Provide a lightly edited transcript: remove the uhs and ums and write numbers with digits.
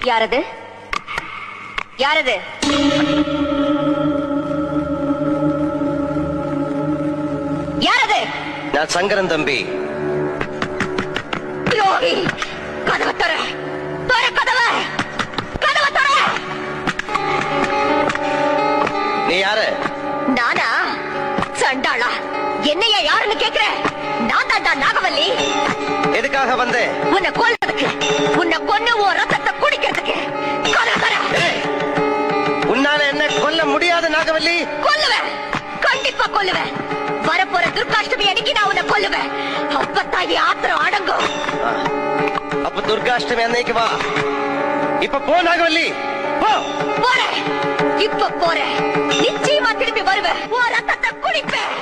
யாரது யாரது? யாரது? நான் சங்கரன் தம்பி. யோகி, கதவை தர, தர கதவை, கதவை தர. நீ யாரு? நானா? சண்டாளா, என்னையா யாருன்னு கேக்குற? நான் தாண்டா நாகவல்லி. எதுக்காக வந்தே? உன்னை கொல்றதுக்கு, உன்னை கொன்னு உன் ரத்தத்தை குடிக்கிறதுக்கு. கதவை தர. உன்னால என்ன கொல்ல முடியாது நாகவல்லி? கொல்லுவேன், கண்டிப்பா கொல்லுவேன். வரப்போற துர்காஷ்டமி அன்னைக்கு நான் உன்னை கொல்லுவேன். அப்பத்தான் என் ஆத்திரம் அடங்கும். அப்ப துர்காஷ்டமி அன்னைக்கு வா. இப்ப போ நாகவல்லி, போ. போறேன், இப்ப போறேன். நிச்சயமா திரும்பி வருவேன். உன் ரத்தத்தை குடிப்பேன்.